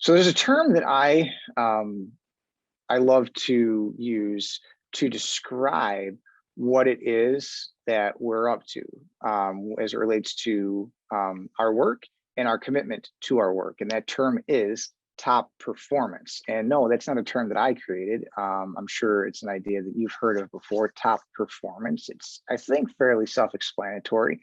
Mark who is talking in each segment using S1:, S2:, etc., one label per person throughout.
S1: So there's a term that I love to use to describe what it is that we're up to as it relates to our work and our commitment to our work. And that term is top performance. And no, that's not a term that I created. I'm sure it's an idea that you've heard of before, top performance. It's, I think, fairly self-explanatory.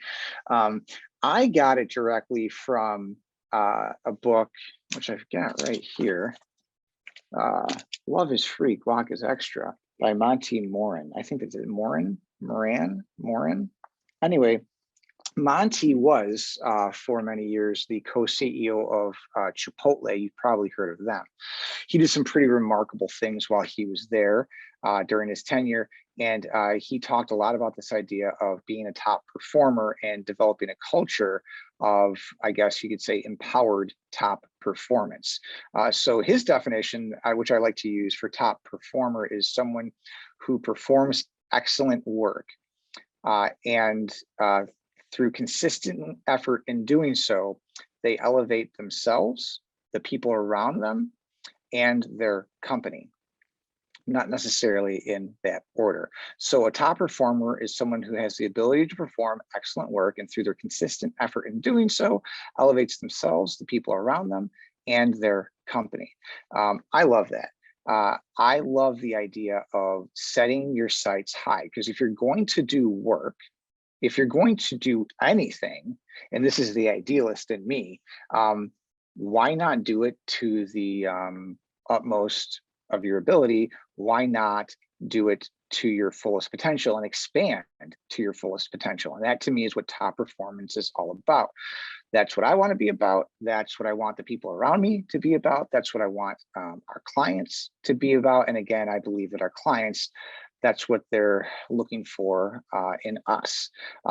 S1: I got it directly from a book, which I've got right here. Love is Free, Guac is Extra by Monty Moran. I think it's Moran. Anyway, Monty was for many years the co-CEO of Chipotle. You've probably heard of them. He did some pretty remarkable things while he was there during his tenure. And he talked a lot about this idea of being a top performer and developing a culture of, I guess you could say, empowered top performance. So his definition, which I like to use for top performer, is someone who performs excellent work and through consistent effort in doing so, they elevate themselves, the people around them, and their company. Not necessarily in that order. So a top performer is someone who has the ability to perform excellent work and through their consistent effort in doing so, elevates themselves, the people around them, and their company. I love that. I love the idea of setting your sights high, because if you're going to do work, if you're going to do anything, and this is the idealist in me, why not do it to the utmost of your ability? Why not do it to your fullest potential and expand to your fullest potential? And that, to me, is what top performance is all about. That's what I want to be about. That's what I want the people around me to be about. That's what I want our clients to be about. And again, I believe that our clients, that's what they're looking for in us.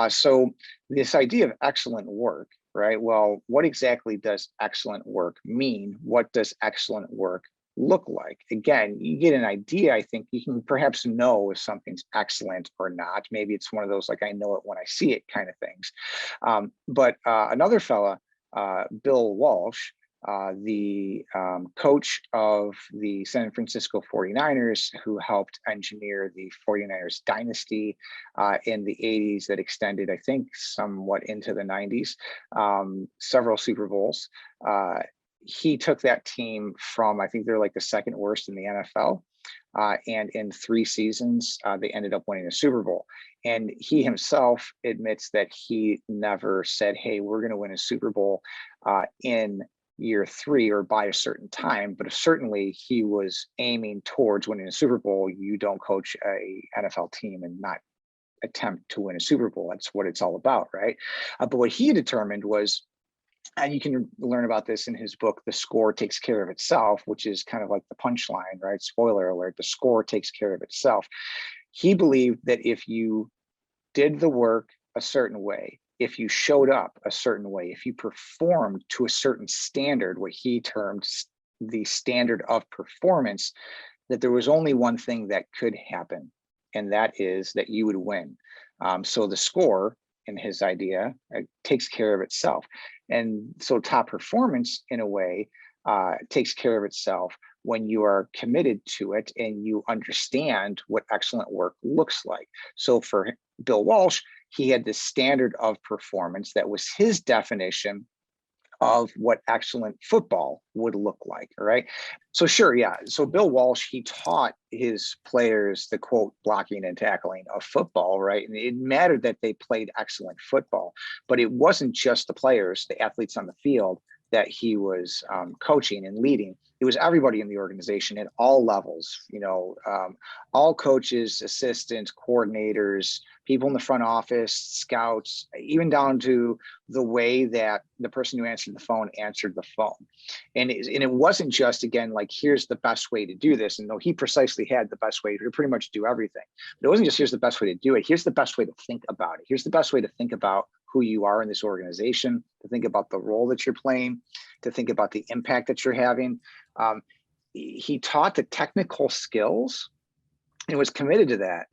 S1: So this idea of excellent work, right? Well, what exactly does excellent work mean? What does excellent work look like? Again, you get an idea. I think you can perhaps know if something's excellent or not. Maybe it's one of those, like, I know it when I see it kind of things. But another fella, Bill Walsh, the coach of the San Francisco 49ers, who helped engineer the 49ers dynasty in the 80s that extended, I think, somewhat into the 90s, several Super Bowls. He took that team from, I think they're like the second worst in the NFL. And in 3 seasons, they ended up winning a Super Bowl. And he himself admits that he never said, hey, we're going to win a Super Bowl in year 3 or by a certain time, but certainly he was aiming towards winning a Super Bowl. You don't coach a NFL team and not attempt to win a Super Bowl. That's what it's all about, right? But what he determined was, and you can learn about this in his book, The Score Takes Care of Itself, which is kind of like the punchline, right? Spoiler alert, the score takes care of itself. He believed that if you did the work a certain way, if you showed up a certain way, if you performed to a certain standard, what he termed the standard of performance, that there was only one thing that could happen, and that is that you would win. So the score, in his idea, takes care of itself. And so top performance, in a way, takes care of itself when you are committed to it and you understand what excellent work looks like. So for Bill Walsh, he had this standard of performance that was his definition of what excellent football would look like. All right. So sure. Yeah. So Bill Walsh, he taught his players the quote blocking and tackling of football. Right. And it mattered that they played excellent football, but it wasn't just the players, the athletes on the field that he was coaching and leading. It was everybody in the organization at all levels, all coaches, assistants, coordinators, people in the front office, scouts, even down to the way that the person who answered the phone answered the phone. And it wasn't just, again, like, here's the best way to do this. And though he precisely had the best way to pretty much do everything, but it wasn't just, here's the best way to do it. Here's the best way to think about it. Here's the best way to think about who you are in this organization, to think about the role that you're playing, to think about the impact that you're having. He taught the technical skills and was committed to that.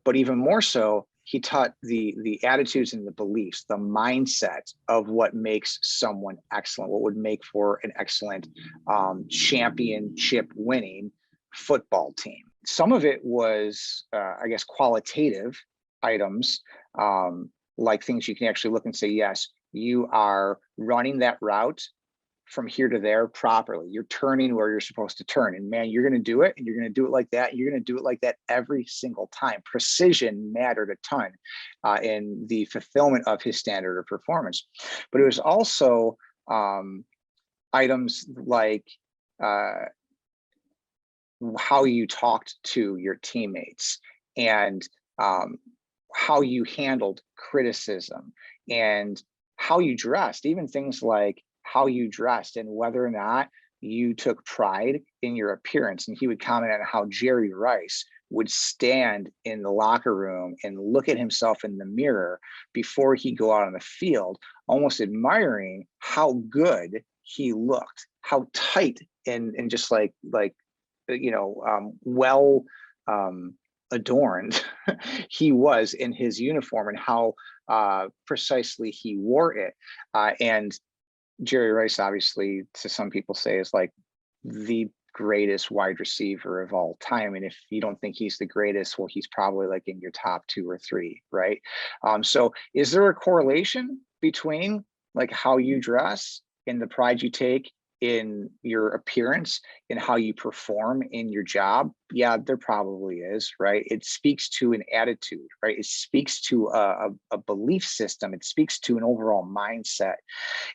S1: But even more so, he taught the attitudes and the beliefs, the mindset of what makes someone excellent, what would make for an excellent championship winning football team. Some of it was, I guess, qualitative items, like things you can actually look and say, yes, you are running that route from here to there properly. You're turning where you're supposed to turn. And man, you're going to do it. And you're going to do it like that. You're going to do it like that every single time. Precision mattered a ton in the fulfillment of his standard of performance. But it was also items like how you talked to your teammates, and how you handled criticism, and how you dressed, even things like how you dressed and whether or not you took pride in your appearance. And he would comment on how Jerry Rice would stand in the locker room and look at himself in the mirror before he go out on the field, almost admiring how good he looked, how tight and just like well adorned he was in his uniform, and how precisely he wore it. And Jerry Rice, obviously, to some people say, is like the greatest wide receiver of all time. And if you don't think he's the greatest, well, he's probably like in your top 2 or 3, right? So is there a correlation between like how you dress and the pride you take in your appearance and how you perform in your job? Yeah, there probably is, right? It speaks to an attitude, right? It speaks to a belief system. It speaks to an overall mindset.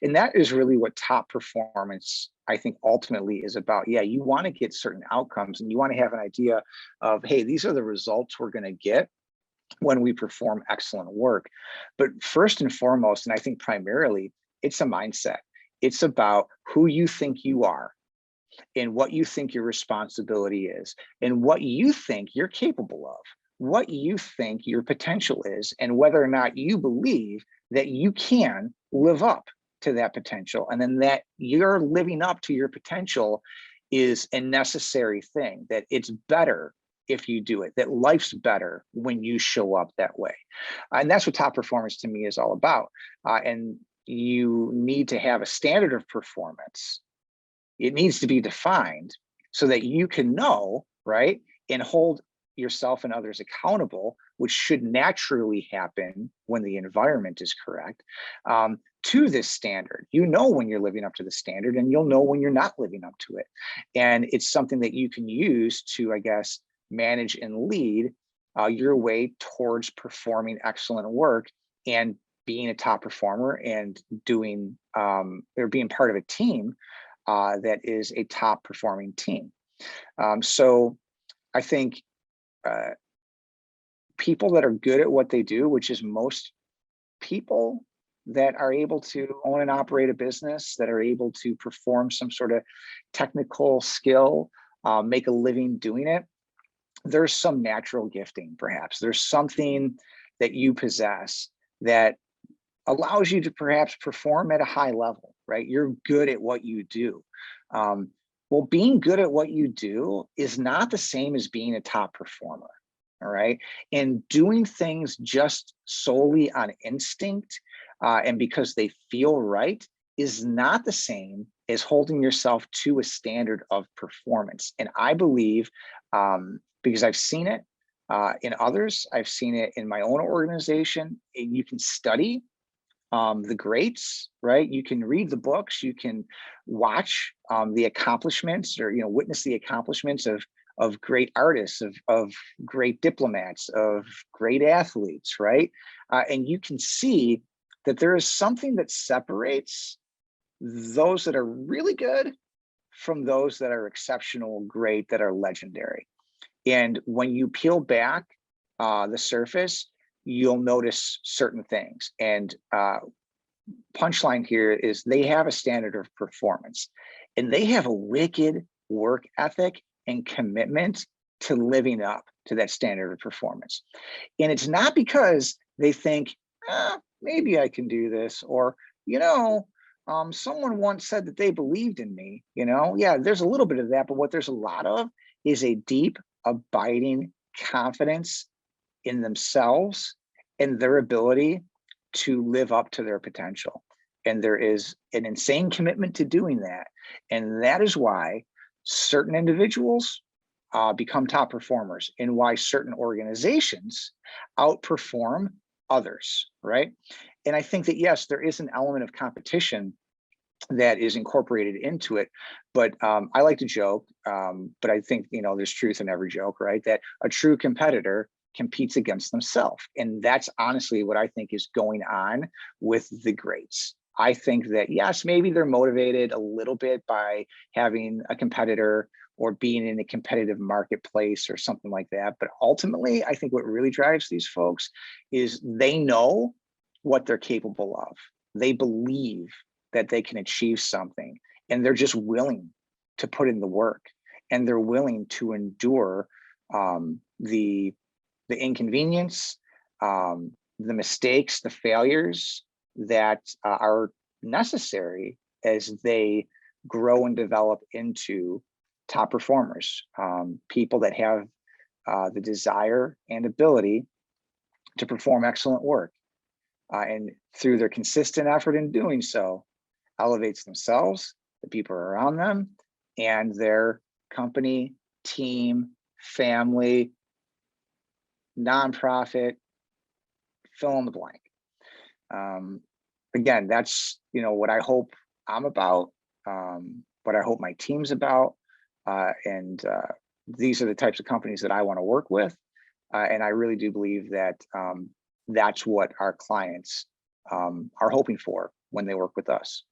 S1: And that is really what top performance, I think, ultimately is about. Yeah, you want to get certain outcomes and you want to have an idea of, hey, these are the results we're going to get when we perform excellent work. But first and foremost, and I think primarily, it's a mindset. It's about who you think you are and what you think your responsibility is and what you think you're capable of, what you think your potential is, and whether or not you believe that you can live up to that potential. And then that you're living up to your potential is a necessary thing, that it's better if you do it, that life's better when you show up that way. And that's what top performance to me is all about. And you need to have a standard of performance. It needs to be defined so that you can know, right, and hold yourself and others accountable, which should naturally happen when the environment is correct, to this standard. You know when you're living up to the standard, and you'll know when you're not living up to it. And it's something that you can use to, I guess, manage and lead your way towards performing excellent work and being a top performer and doing or being part of a team that is a top performing team. So I think people that are good at what they do, which is most people that are able to own and operate a business, that are able to perform some sort of technical skill, make a living doing it, there's some natural gifting, perhaps. There's something that you possess that allows you to perhaps perform at a high level, right? You're good at what you do. Well, being good at what you do is not the same as being a top performer, all right? And doing things just solely on instinct and because they feel right is not the same as holding yourself to a standard of performance. And I believe, because I've seen it in others, I've seen it in my own organization, and you can study the greats, right? You can read the books, you can watch the accomplishments, or witness the accomplishments of great artists, of great diplomats, of great athletes, right? And you can see that there is something that separates those that are really good from those that are exceptional, great, that are legendary. And when you peel back the surface, you'll notice certain things. And punchline here is they have a standard of performance, and they have a wicked work ethic and commitment to living up to that standard of performance. And it's not because they think, maybe I can do this, or, someone once said that they believed in me, yeah, there's a little bit of that, but what there's a lot of is a deep, abiding confidence in themselves and their ability to live up to their potential. And there is an insane commitment to doing that. And that is why certain individuals become top performers, and why certain organizations outperform others, right? And I think that, yes, there is an element of competition that is incorporated into it. But I like to joke, but I think, there's truth in every joke, right? That a true competitor competes against themselves. And that's honestly what I think is going on with the greats. I think that, yes, maybe they're motivated a little bit by having a competitor or being in a competitive marketplace or something like that. But ultimately, I think what really drives these folks is they know what they're capable of. They believe that they can achieve something, and they're just willing to put in the work, and they're willing to endure the inconvenience, the mistakes, the failures that are necessary as they grow and develop into top performers, people that have the desire and ability to perform excellent work. And through their consistent effort in doing so, elevates themselves, the people around them, and their company, team, family, nonprofit, fill in the blank. Again, that's what I hope I'm about, what I hope my team's about, and these are the types of companies that I want to work with, and I really do believe that that's what our clients are hoping for when they work with us.